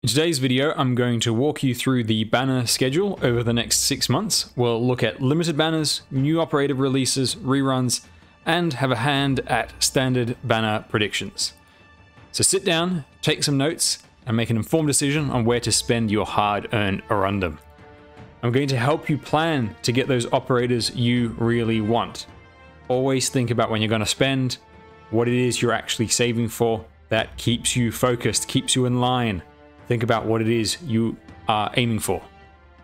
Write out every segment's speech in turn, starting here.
In today's video, I'm going to walk you through the banner schedule over the next 6 months. We'll look at limited banners, new operator releases, reruns, and have a hand at standard banner predictions. So sit down, take some notes, and make an informed decision on where to spend your hard-earned Arundum. I'm going to help you plan to get those operators you really want. Always think about when you're going to spend, what it is you're actually saving for. That keeps you focused, keeps you in line. Think about what it is you are aiming for.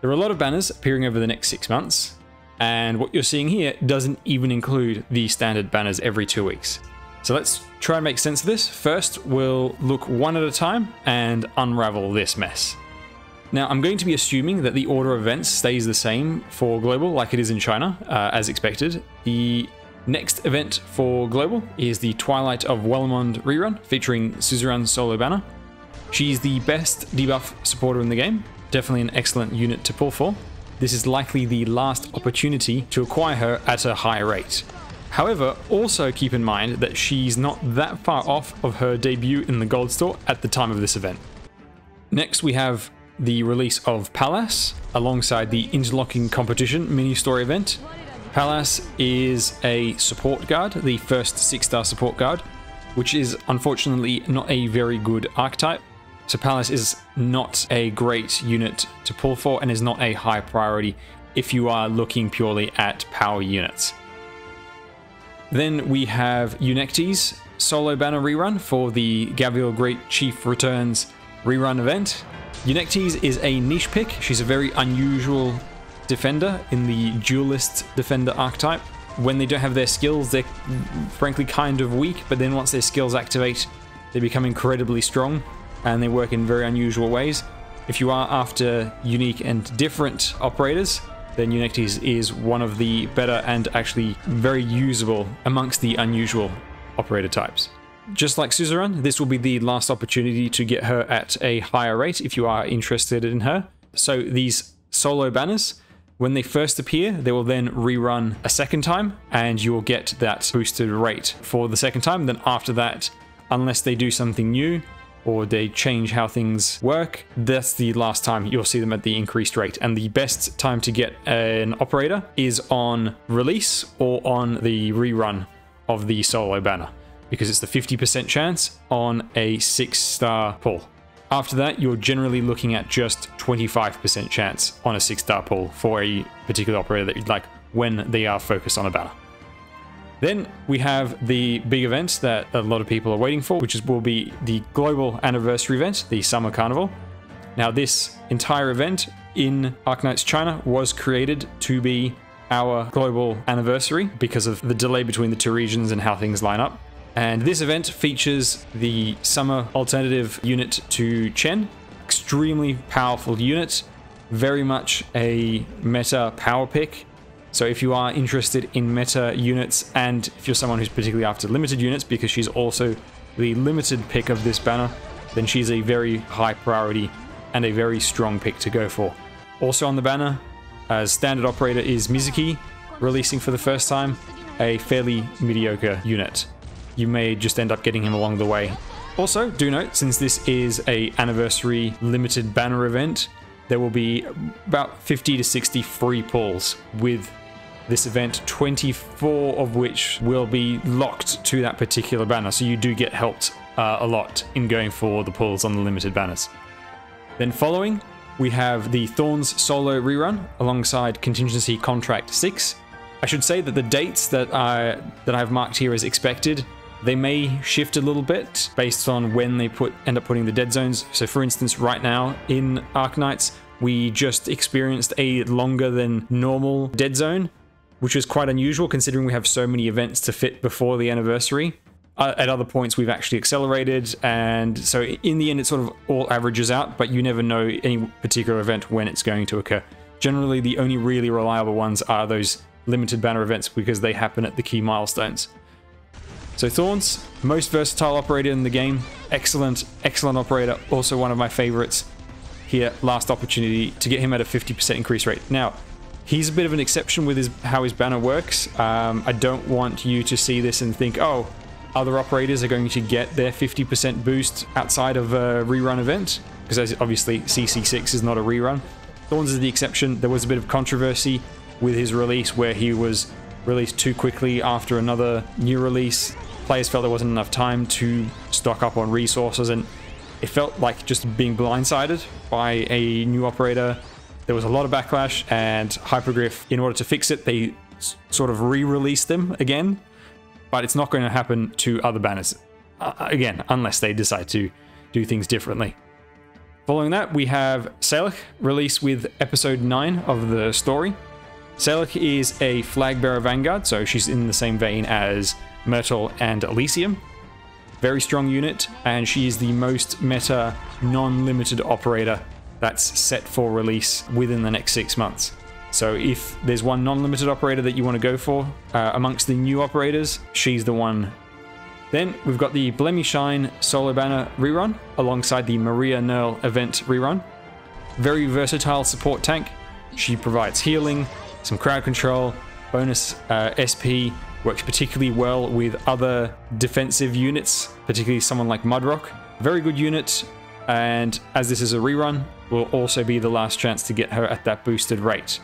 There are a lot of banners appearing over the next 6 months, and what you're seeing here doesn't even include the standard banners every 2 weeks. So let's try and make sense of this. First, we'll look one at a time and unravel this mess. Now, I'm going to be assuming that the order of events stays the same for Global like it is in China, as expected. The next event for Global is the Twilight of Welmond rerun featuring Suzerain's solo banner. She's the best debuff supporter in the game, definitely an excellent unit to pull for. This is likely the last opportunity to acquire her at a high rate. However, also keep in mind that she's not that far off of her debut in the gold store at the time of this event. Next, we have the release of Pallas alongside the Interlocking Competition mini-story event. Pallas is a support guard, the first 6-star support guard, which is unfortunately not a very good archetype. So Pallas is not a great unit to pull for and is not a high priority if you are looking purely at power units. Then we have Eunectes solo banner rerun for the Gavial Great Chief Returns rerun event. Eunectes is a niche pick. She's a very unusual defender in the duelist defender archetype. When they don't have their skills, they're frankly kind of weak, but then once their skills activate, they become incredibly strong, and they work in very unusual ways. If you are after unique and different operators, then Eunectes is one of the better and actually very usable amongst the unusual operator types. Just like Suzerain, this will be the last opportunity to get her at a higher rate if you are interested in her. So these solo banners, when they first appear, they will then rerun a second time, and you will get that boosted rate for the second time. Then after that, unless they do something new, or they change how things work, that's the last time you'll see them at the increased rate. And the best time to get an operator is on release or on the rerun of the solo banner, because it's the 50% chance on a 6-star pull. After that, you're generally looking at just 25% chance on a 6-star pull for a particular operator that you'd like when they are focused on a banner. Then we have the big event that a lot of people are waiting for, which will be the global anniversary event, the Summer Carnival. Now, this entire event in Arknights China was created to be our global anniversary because of the delay between the two regions and how things line up. And this event features the summer alternative unit to Chen. Extremely powerful unit, very much a meta power pick. So if you are interested in meta units, and if you're someone who's particularly after limited units, because she's also the limited pick of this banner, then she's a very high priority and a very strong pick to go for. Also on the banner, as standard operator, is Mizuki, releasing for the first time, a fairly mediocre unit. You may just end up getting him along the way. Also, do note, since this is a anniversary limited banner event, there will be about 50 to 60 free pulls with this event, 24 of which will be locked to that particular banner, so you do get helped a lot in going for the pulls on the limited banners. Then following, we have the Thorns solo rerun alongside Contingency Contract 6. I should say that the dates that I've marked here as expected, they may shift a little bit based on when they end up putting the dead zones. So for instance, right now in Arknights, we just experienced a longer than normal dead zone, which is quite unusual considering we have so many events to fit before the anniversary. At other points, we've actually accelerated, and so in the end, it sort of all averages out, but you never know any particular event when it's going to occur. Generally, the only really reliable ones are those limited banner events because they happen at the key milestones. So Thorns, most versatile operator in the game, excellent operator, also one of my favorites. Here, last opportunity to get him at a 50% increase rate. Now, he's a bit of an exception with how his banner works. I don't want you to see this and think, oh, other operators are going to get their 50% boost outside of a rerun event. because obviously CC6 is not a rerun. Thorns is the exception. There was a bit of controversy with his release where he was released too quickly after another new release. Players felt there wasn't enough time to stock up on resources, and it felt like just being blindsided by a new operator. There was a lot of backlash, and Hypergriff, in order to fix it, they sort of re-released them again, but it's not going to happen to other banners again, unless they decide to do things differently. Following that, we have Salek release with episode 9 of the story. Salek is a flag bearer vanguard, so she's in the same vein as Myrtle and Elysium. Very strong unit, and she is the most meta non-limited operator that's set for release within the next 6 months. So if there's one non-limited operator that you want to go for amongst the new operators, she's the one. Then we've got the Blemishine solo banner rerun alongside the Maria Nerl event rerun. Very versatile support tank. She provides healing, some crowd control, bonus SP, works particularly well with other defensive units, particularly someone like Mudrock. Very good unit, and as this is a rerun, will also be the last chance to get her at that boosted rate.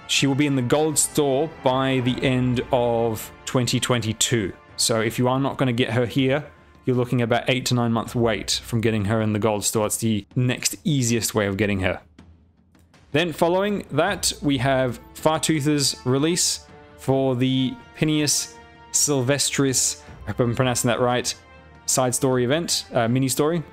She will be in the gold store by the end of 2022. So if you are not going to get her here, you're looking about 8 to 9 month wait from getting her in the gold store. It's the next easiest way of getting her. Then following that, we have Fartooth's release for the Phineas Sylvestris, I hope I'm pronouncing that right, side story event, mini story.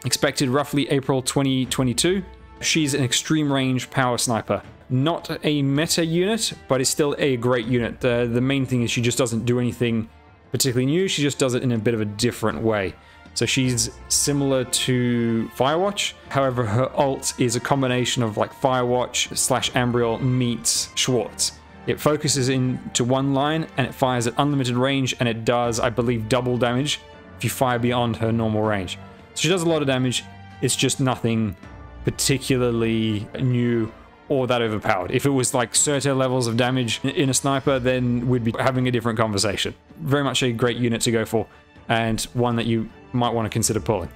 Expected roughly April 2022. She's an extreme range power sniper. Not a meta unit, but is still a great unit. The main thing is she just doesn't do anything particularly new, she just does it in a bit of a different way. So she's similar to Firewatch, however her ult is a combination of like Firewatch / Ambriel meets Schwartz. It focuses into one line and it fires at unlimited range, and it does, I believe, double damage if you fire beyond her normal range. So she does a lot of damage, it's just nothing particularly new or that overpowered. If it was like Surtur levels of damage in a sniper, then we'd be having a different conversation. Very much a great unit to go for, and one that you might want to consider pulling.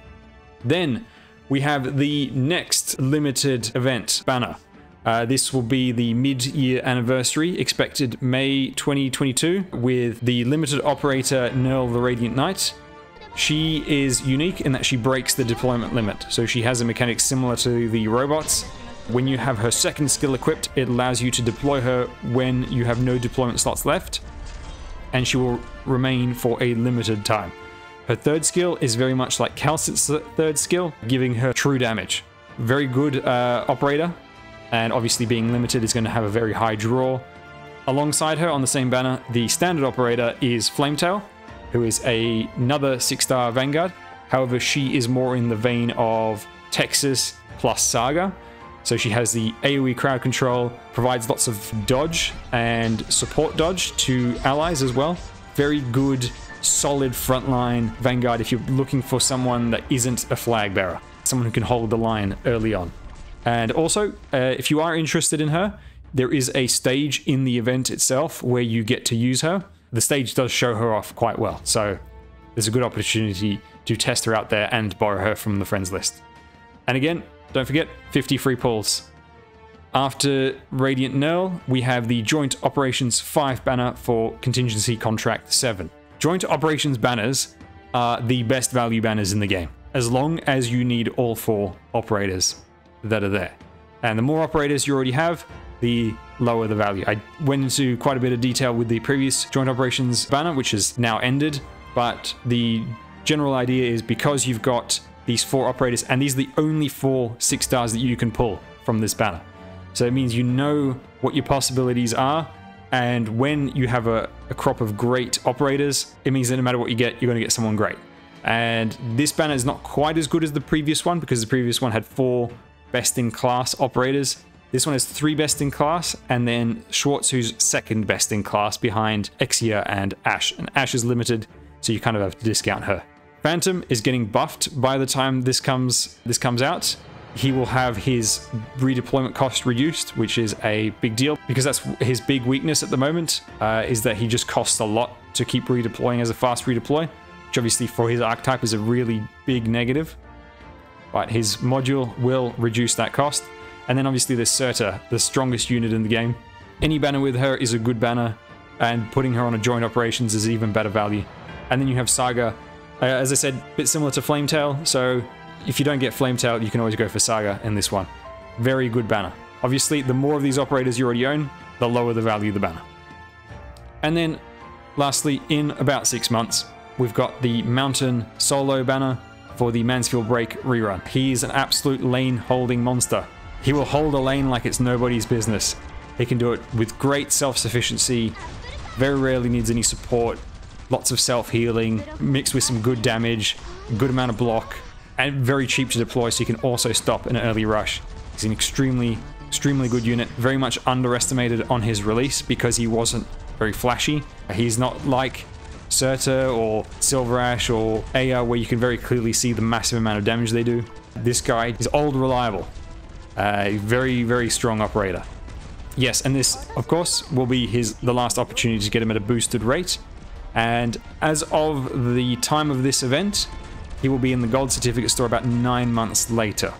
Then we have the next limited event banner. This will be the mid-year anniversary, expected May 2022, with the limited operator Nerl the Radiant Knight. She is unique in that she breaks the deployment limit, so she has a mechanic similar to the robots. When you have her second skill equipped, it allows you to deploy her when you have no deployment slots left, and she will remain for a limited time. Her third skill is very much like Calcit's third skill, giving her true damage. Very good operator, and obviously being limited is going to have a very high draw. Alongside her on the same banner, the standard operator is Flametail, who is another 6-star Vanguard. However, she is more in the vein of Texas plus Saga. So she has the AoE crowd control, provides lots of dodge and support dodge to allies as well. Very good, solid frontline Vanguard if you're looking for someone that isn't a flag bearer, someone who can hold the line early on. And also, if you are interested in her, there is a stage in the event itself where you get to use her. The stage does show her off quite well, so there's a good opportunity to test her out there and borrow her from the friends list. And again, don't forget, 50 free pulls. After Radiant Nerl, we have the Joint Operations 5 banner for Contingency Contract 7. Joint Operations banners are the best value banners in the game, as long as you need all 4 operators that are there. And the more operators you already have, the lower the value. I went into quite a bit of detail with the previous Joint Operations banner, which is now ended, but the general idea is because you've got these 4 operators, and these are the only 4 6-stars that you can pull from this banner. So it means you know what your possibilities are, and when you have a crop of great operators, it means that no matter what you get, you're going to get someone great. And this banner is not quite as good as the previous one, because the previous one had 4 best-in-class operators. This one has 3 best-in-class, and then Schwartz, who's second best-in-class behind Exia and Ash. And Ash is limited, so you kind of have to discount her. Phantom is getting buffed by the time this comes out. He will have his redeployment cost reduced, which is a big deal, because that's his big weakness at the moment, is that he just costs a lot to keep redeploying as a fast redeploy, which obviously for his archetype is a really big negative. but his module will reduce that cost. And then obviously there's Surta, the strongest unit in the game. Any banner with her is a good banner, and putting her on a joint operations is even better value. And then you have Saga, as I said, a bit similar to Flametail, so if you don't get Flametail, you can always go for Saga in this one. Very good banner. Obviously, the more of these operators you already own, the lower the value of the banner. And then, lastly, in about 6 months, we've got the Mountain Solo banner for the Mansfield Break rerun. He's an absolute lane-holding monster. He will hold a lane like it's nobody's business. He can do it with great self-sufficiency, very rarely needs any support, lots of self-healing, mixed with some good damage, good amount of block, and very cheap to deploy, so you can also stop an early rush. He's an extremely good unit, very much underestimated on his release because he wasn't very flashy. He's not like Surta or Silver Ash or Aya, where you can very clearly see the massive amount of damage they do. This guy is old, reliable, very strong operator. Yes, and this, of course, will be the last opportunity to get him at a boosted rate. And as of the time of this event, he will be in the gold certificate store about 9 months later.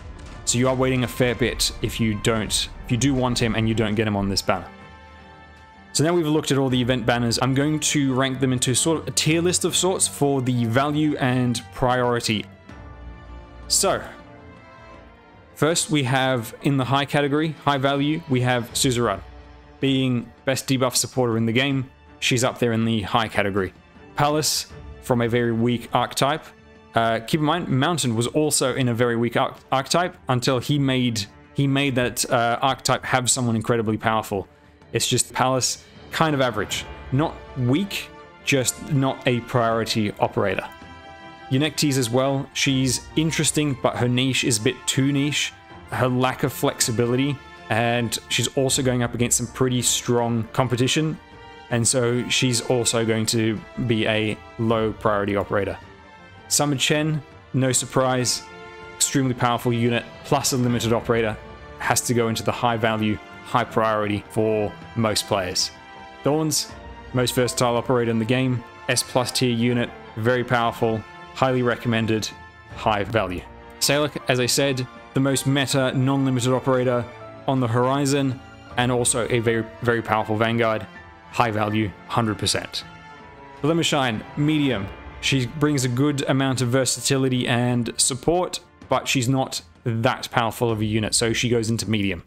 So you are waiting a fair bit if you do want him and you don't get him on this banner. So now we've looked at all the event banners. I'm going to rank them into sort of a tier list of sorts for the value and priority. So, first we have in the high category, high value, we have Suzerain. Being best debuff supporter in the game, she's up there in the high category. Palace, from a very weak archetype. Keep in mind, Mountain was also in a very weak archetype until he made that archetype have someone incredibly powerful. It's just Palace, kind of average. Not weak, just not a priority operator. Eunectes as well, she's interesting, but her niche is a bit too niche. Her lack of flexibility, and she's also going up against some pretty strong competition, and so she's also going to be a low priority operator. Summer Chen, no surprise, extremely powerful unit, plus a limited operator, has to go into the high value, high priority for most players. Thorns, most versatile operator in the game, S+ tier unit, very powerful, highly recommended, high value. Salak, as I said, the most meta non-limited operator on the horizon, and also a very powerful vanguard, high value, 100%. Glimmershine, medium. She brings a good amount of versatility and support, but she's not that powerful of a unit, so she goes into medium.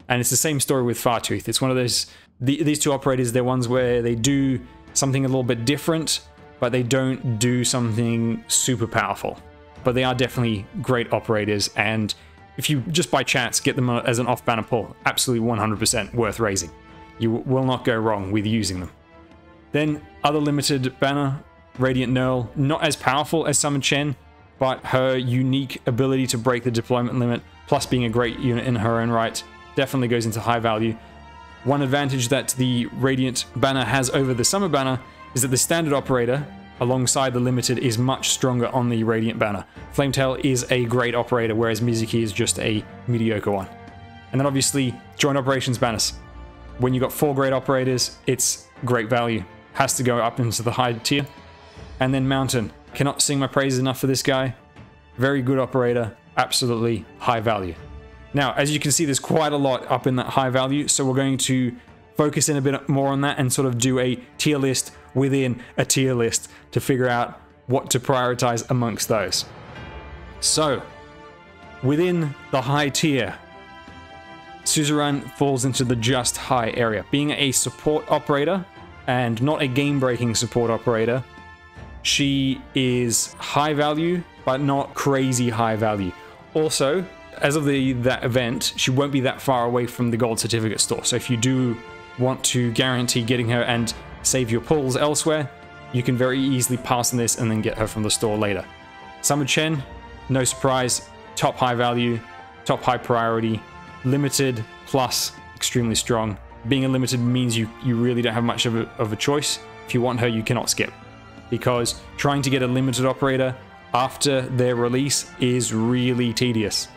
And it's the same story with Fartooth. It's one of those, these two operators, they're ones where they do something a little bit different, but they don't do something super powerful. But they are definitely great operators, and if you just by chance get them as an off-banner pull, absolutely 100% worth raising. You will not go wrong with using them. Then, other limited banner, Radiant Knurl, not as powerful as Summer Chen, but her unique ability to break the deployment limit, plus being a great unit in her own right, definitely goes into high value. One advantage that the Radiant banner has over the Summer banner is that the standard operator, alongside the limited, is much stronger on the Radiant banner. Flametail is a great operator, whereas Mizuki is just a mediocre one. And then obviously, joint operations banners. When you've got 4 great operators, it's great value. Has to go up into the high tier. And then Mountain. Cannot sing my praises enough for this guy. Very good operator, absolutely high value. Now, as you can see, there's quite a lot up in that high value, so we're going to focus in a bit more on that and sort of do a tier list within a tier list to figure out what to prioritize amongst those. So, within the high tier, Suzerain falls into the just high area. Being a support operator, and not a game-breaking support operator, she is high value, but not crazy high value. Also, as of that event, she won't be that far away from the gold certificate store. So if you do want to guarantee getting her and save your pulls elsewhere, you can very easily pass on this and then get her from the store later. Summer Chen, no surprise, top high value, top high priority, limited plus extremely strong. Being a limited means you really don't have much of a choice. If you want her, you cannot skip, because trying to get a limited operator after their release is really tedious.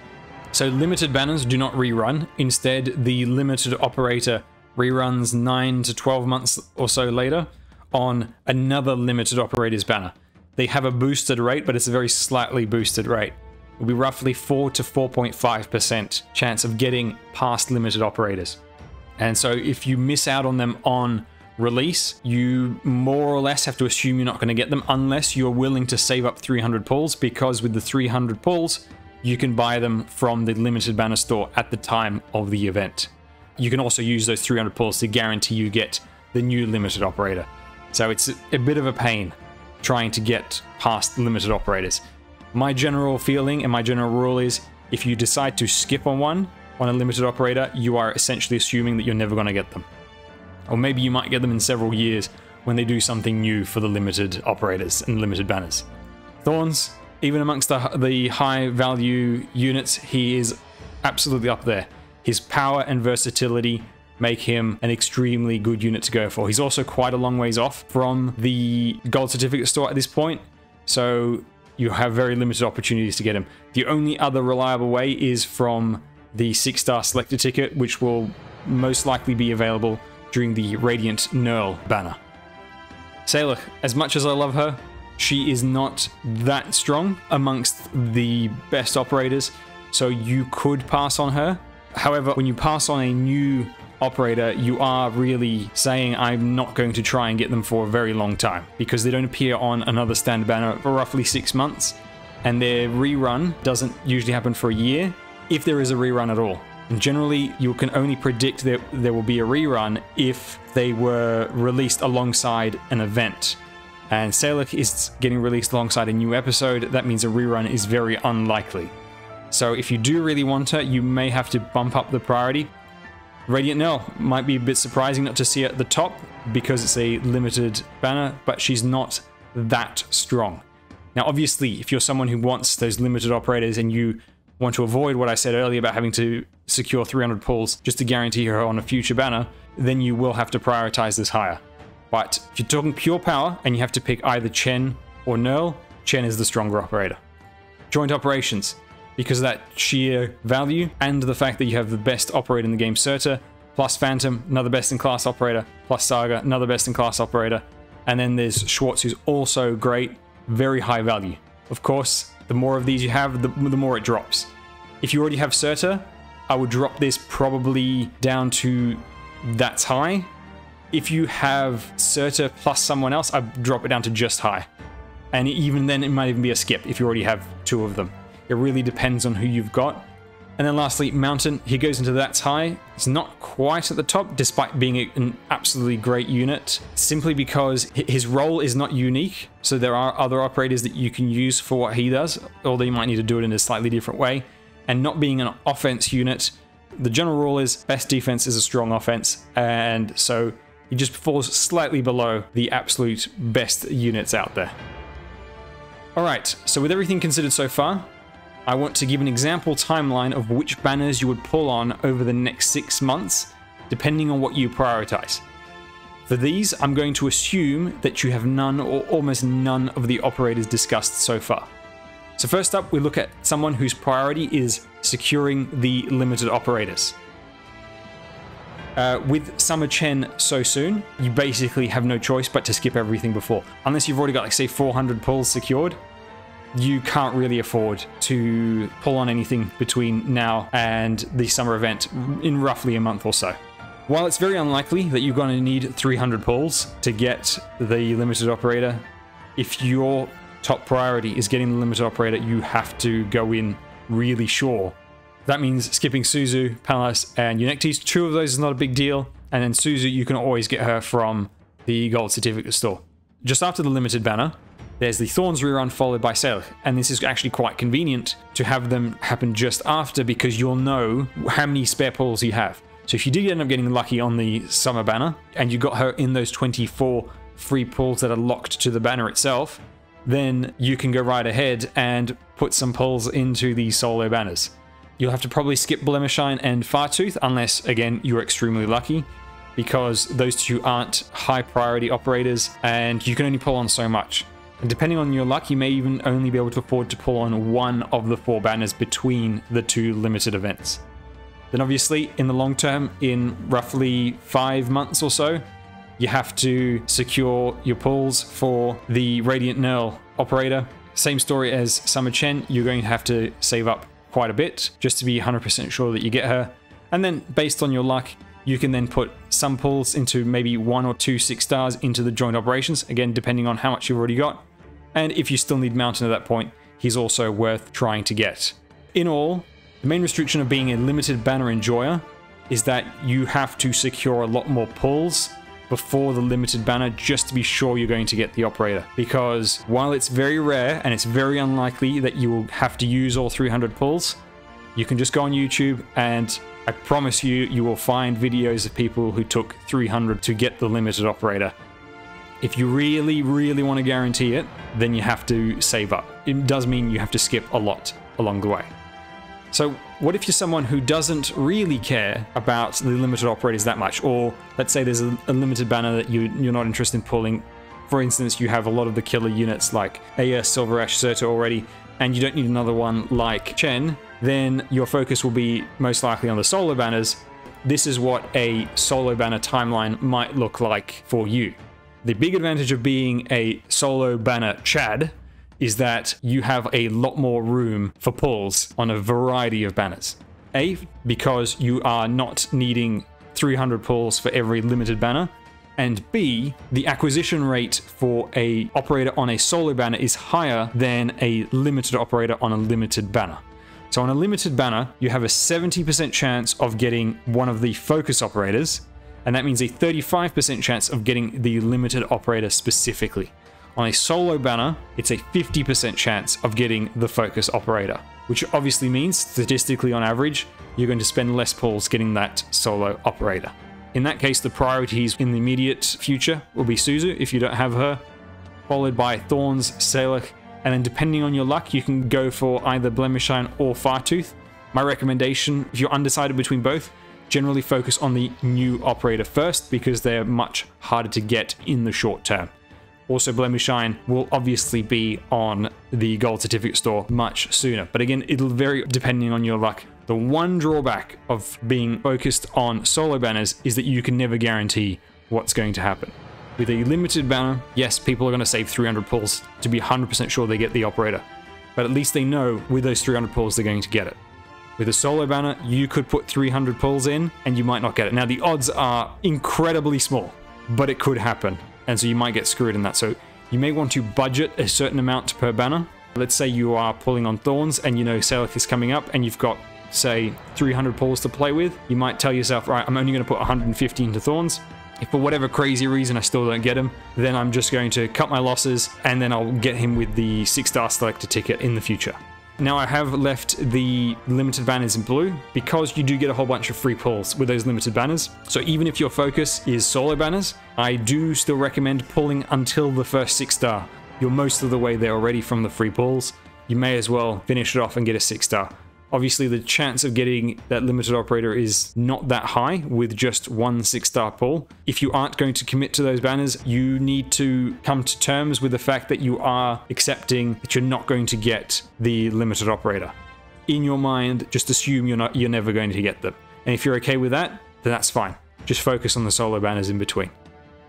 So limited banners do not rerun. Instead, the limited operator reruns 9 to 12 months or so later on another limited operator's banner. They have a boosted rate, but it's a very slightly boosted rate. will be roughly 4 to 4.5% chance of getting past limited operators. And so if you miss out on them on release, you more or less have to assume you're not going to get them unless you're willing to save up 300 pulls, because with the 300 pulls, you can buy them from the limited banner store at the time of the event. You can also use those 300 pulls to guarantee you get the new limited operator. So it's a bit of a pain trying to get past limited operators. My general feeling and my general rule is if you decide to skip on a limited operator, you are essentially assuming that you're never going to get them. Or maybe you might get them in several years when they do something new for the limited operators and limited banners. Thorns, even amongst the high value units, he is absolutely up there. His power and versatility make him an extremely good unit to go for. He's also quite a long ways off from the gold certificate store at this point, so you have very limited opportunities to get him. The only other reliable way is from the 6-star selector ticket, which will most likely be available during the Radiant Knurl banner. Sailor, as much as I love her, she is not that strong amongst the best operators, so you could pass on her. However, when you pass on a new operator, you are really saying, I'm not going to try and get them for a very long time, because they don't appear on another standard banner for roughly 6 months, and their rerun doesn't usually happen for a year, if there is a rerun at all. And generally, you can only predict that there will be a rerun if they were released alongside an event. And Salek is getting released alongside a new episode. That means a rerun is very unlikely. So if you do really want her, you may have to bump up the priority. Radiant Knurl might be a bit surprising not to see her at the top because it's a limited banner, but she's not that strong. Now, obviously, if you're someone who wants those limited operators and you want to avoid what I said earlier about having to secure 300 pulls just to guarantee her on a future banner, then you will have to prioritize this higher. But if you're talking pure power and you have to pick either Chen or Knurl, Chen is the stronger operator. Joint operations. Because of that sheer value and the fact that you have the best operator in the game, Surtur, plus Phantom, another best-in-class operator, plus Saga, another best-in-class operator, and then there's Schwartz, who's also great, very high value. Of course, the more of these you have, the more it drops. If you already have Surtur, I would drop this probably down to that's high. If you have Surtur plus someone else, I'd drop it down to just high. And even then, it might even be a skip if you already have 2 of them. It really depends on who you've got. And then lastly, Mountain, he goes into that's high. It's not quite at the top, despite being an absolutely great unit, simply because his role is not unique. So there are other operators that you can use for what he does, although you might need to do it in a slightly different way. And not being an offense unit, the general rule is best defense is a strong offense. And so he just falls slightly below the absolute best units out there. All right, so with everything considered so far, I want to give an example timeline of which banners you would pull on over the next 6 months, depending on what you prioritize. For these, I'm going to assume that you have none or almost none of the operators discussed so far. So first up, we look at someone whose priority is securing the limited operators. With Summer Chen so soon, you basically have no choice but to skip everything before. Unless you've already got, like, say, 400 pulls secured, you can't really afford to pull on anything between now and the summer event in roughly a month or so. While it's very unlikely that you're going to need 300 pulls to get the limited operator, if your top priority is getting the limited operator, you have to go in really sure. That means skipping Suzu, Palace, and Eunectes. 2 of those is not a big deal. And then Suzu, you can always get her from the gold certificate store. Just after the limited banner, there's the Thorns rerun followed by Sailor, and this is actually quite convenient to have them happen just after because you'll know how many spare pulls you have. So if you did end up getting lucky on the summer banner, and you got her in those 24 free pulls that are locked to the banner itself, then you can go right ahead and put some pulls into the solo banners. You'll have to probably skip Blemishine and Fartooth, unless, again, you're extremely lucky, because those 2 aren't high priority operators, and you can only pull on so much. And depending on your luck, you may even only be able to afford to pull on 1 of the 4 banners between the 2 limited events. Then obviously, in the long term, in roughly 5 months or so, you have to secure your pulls for the Radiant Knurl operator, Same story as Summer Chen, you're going to have to save up quite a bit just to be 100% sure that you get her. And then based on your luck, you can then put some pulls into maybe 1 or 2 6 stars into the joint operations, again, depending on how much you've already got. And if you still need Mountain at that point, he's also worth trying to get. In all, the main restriction of being a limited banner enjoyer is that you have to secure a lot more pulls before the limited banner just to be sure you're going to get the operator. Because while it's very rare and it's very unlikely that you will have to use all 300 pulls, you can just go on YouTube and I promise you, you will find videos of people who took 300 to get the limited operator. If you really, really want to guarantee it, then you have to save up. It does mean you have to skip a lot along the way. So what if you're someone who doesn't really care about the limited operators that much? Or let's say there's a limited banner that you're not interested in pulling. For instance, you have a lot of the killer units like AS, Silver Ash, Surtur already, and you don't need another one like Chen, then your focus will be most likely on the solo banners. This is what a solo banner timeline might look like for you. The big advantage of being a solo banner Chad is that you have a lot more room for pulls on a variety of banners. A, because you are not needing 300 pulls for every limited banner, and B, the acquisition rate for a operator on a solo banner is higher than a limited operator on a limited banner. So on a limited banner, you have a 70% chance of getting one of the focus operators, and that means a 35% chance of getting the limited operator specifically. On a solo banner, it's a 50% chance of getting the focus operator, which obviously means statistically on average, you're going to spend less pulls getting that solo operator. In that case, the priorities in the immediate future will be Suzu if you don't have her, followed by Thorns, Salek, and then depending on your luck, you can go for either Blemishine or Fartooth. My recommendation, if you're undecided between both, generally focus on the new operator first because they're much harder to get in the short term. Also, Blemishine will obviously be on the gold certificate store much sooner. But again, it'll vary depending on your luck. The one drawback of being focused on solo banners is that you can never guarantee what's going to happen. With a limited banner, yes, people are going to save 300 pulls to be 100% sure they get the operator. But at least they know with those 300 pulls they're going to get it. With a solo banner, you could put 300 pulls in and you might not get it. Now, the odds are incredibly small, but it could happen. And so you might get screwed in that. So you may want to budget a certain amount per banner. Let's say you are pulling on Thorns and you know Salek is coming up and you've got, say, 300 pulls to play with. You might tell yourself, right, I'm only going to put 150 into Thorns. If for whatever crazy reason I still don't get him, then I'm just going to cut my losses and then I'll get him with the 6-star selector ticket in the future. Now I have left the limited banners in blue because you do get a whole bunch of free pulls with those limited banners. So even if your focus is solo banners, I do still recommend pulling until the first 6-star. You're most of the way there already from the free pulls. You may as well finish it off and get a 6-star. Obviously, the chance of getting that limited operator is not that high with just one 6-star pull. If you aren't going to commit to those banners, you need to come to terms with the fact that you are accepting that you're not going to get the limited operator. In your mind, just assume you're never going to get them. And if you're okay with that, then that's fine. Just focus on the solo banners in between.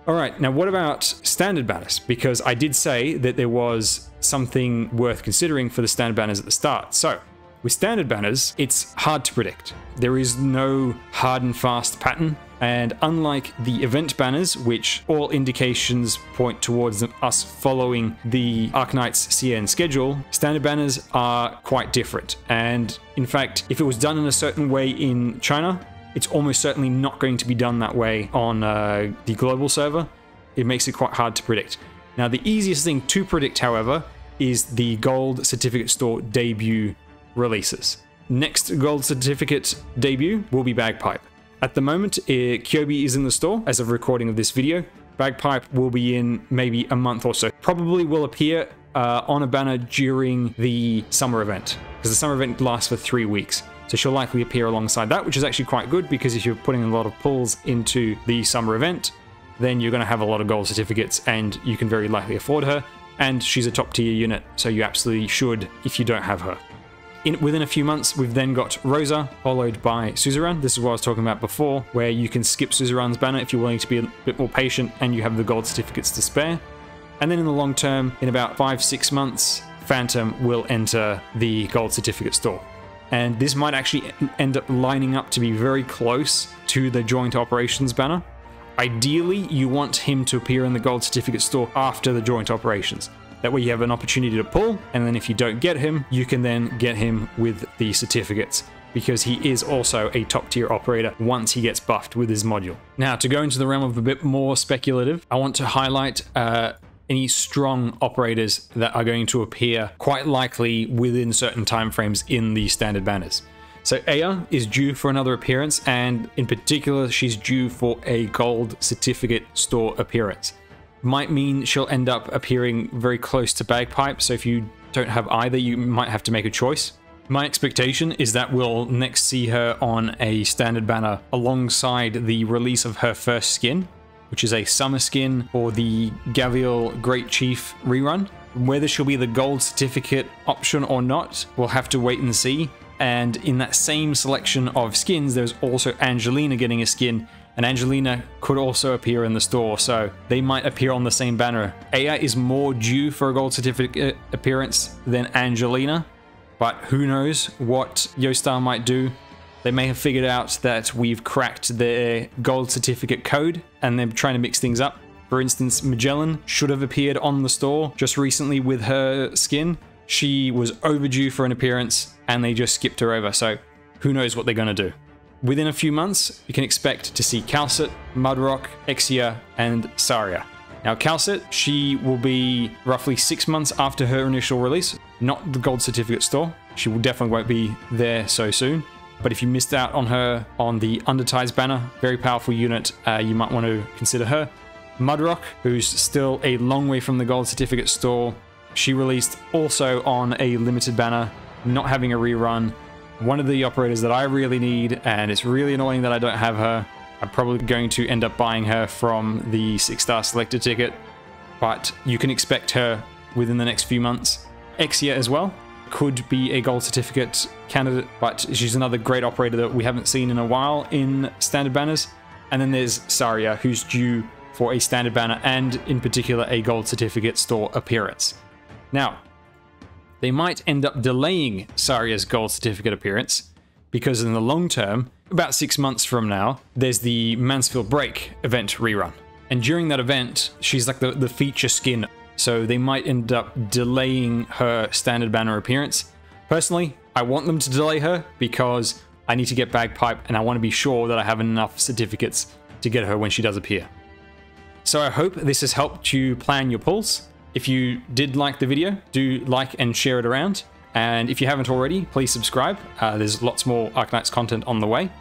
All right, now what about standard banners? Because I did say that there was something worth considering for the standard banners at the start. So with standard banners, it's hard to predict. There is no hard and fast pattern, and unlike the event banners, which all indications point towards us following the Arknights CN schedule, standard banners are quite different. And in fact, if it was done in a certain way in China, it's almost certainly not going to be done that way on the global server. It makes it quite hard to predict. Now, the easiest thing to predict, however, is the gold certificate store debut releases. Next gold certificate debut will be Bagpipe. At the moment, Kyobi is in the store as of recording of this video. Bagpipe will be in maybe a month or so. Probably will appear on a banner during the summer event, because the summer event lasts for 3 weeks. So she'll likely appear alongside that, which is actually quite good, because if you're putting a lot of pulls into the summer event, then you're going to have a lot of gold certificates and you can very likely afford her. And she's a top tier unit, so you absolutely should if you don't have her. Within a few months, we've then got Rosa, followed by Suzerain. This is what I was talking about before, where you can skip Suzerain's banner if you're willing to be a bit more patient and you have the gold certificates to spare. And then in the long term, in about 5-6 months, Phantom will enter the gold certificate store. And this might actually end up lining up to be very close to the joint operations banner. Ideally, you want him to appear in the gold certificate store after the joint operations. That way you have an opportunity to pull, and then if you don't get him, you can then get him with the certificates, because he is also a top tier operator once he gets buffed with his module. Now, to go into the realm of a bit more speculative, I want to highlight any strong operators that are going to appear quite likely within certain timeframes in the standard banners. So Aya is due for another appearance, and in particular, she's due for a gold certificate store appearance. Might mean she'll end up appearing very close to Bagpipe, so if you don't have either, you might have to make a choice. My expectation is that we'll next see her on a standard banner alongside the release of her first skin, which is a summer skin for the Gavial Great Chief rerun. Whether she'll be the gold certificate option or not, we'll have to wait and see. And in that same selection of skins, there's also Angelina getting a skin, and Angelina could also appear in the store, so they might appear on the same banner. Aya is more due for a gold certificate appearance than Angelina, but who knows what Yostar might do. They may have figured out that we've cracked their gold certificate code, and they're trying to mix things up. For instance, Magellan should have appeared on the store just recently with her skin. She was overdue for an appearance, and they just skipped her over, so who knows what they're going to do. Within a few months, you can expect to see Calcit, Mudrock, Exia, and Saria. Now Calcit, she will be roughly 6 months after her initial release, not the gold certificate store. She will definitely won't be there so soon. But if you missed out on her on the Underties banner, very powerful unit, you might want to consider her. Mudrock, who's still a long way from the gold certificate store, she released also on a limited banner, not having a rerun. One of the operators that I really need, and it's really annoying that I don't have her. I'm probably going to end up buying her from the 6-star selector ticket, but you can expect her within the next few months. Exia as well could be a gold certificate candidate, but she's another great operator that we haven't seen in a while in standard banners. And then there's Saria, who's due for a standard banner and in particular a gold certificate store appearance. Now, they might end up delaying Saria's gold certificate appearance because in the long term, about 6 months from now, there's the Mansfield Break event rerun. And during that event, she's like the feature skin. So they might end up delaying her standard banner appearance. Personally, I want them to delay her because I need to get Bagpipe and I want to be sure that I have enough certificates to get her when she does appear. So I hope this has helped you plan your pulls. If you did like the video, do like and share it around. And if you haven't already, please subscribe. There's lots more Arknights content on the way.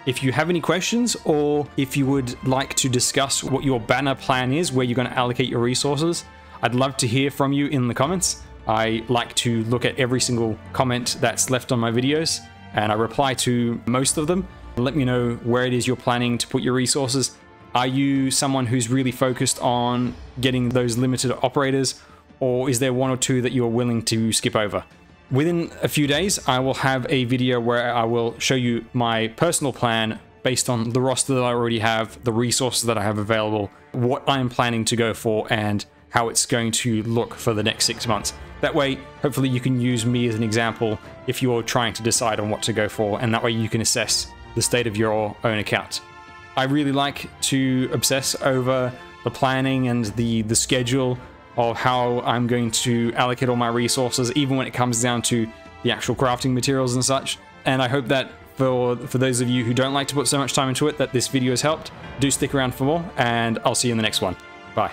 If you have any questions, or if you would like to discuss what your banner plan is, where you're going to allocate your resources, I'd love to hear from you in the comments. I like to look at every single comment that's left on my videos, and I reply to most of them. Let me know where it is you're planning to put your resources. Are you someone who's really focused on getting those limited operators, or is there one or two that you're willing to skip over? Within a few days, I will have a video where I will show you my personal plan based on the roster that I already have, the resources that I have available, what I'm planning to go for, and how it's going to look for the next 6 months. That way, hopefully you can use me as an example if you're trying to decide on what to go for, and that way you can assess the state of your own account. I really like to obsess over the planning and the schedule of how I'm going to allocate all my resources, even when it comes down to the actual crafting materials and such. And I hope that for those of you who don't like to put so much time into it, that this video has helped. Do stick around for more, and I'll see you in the next one. Bye.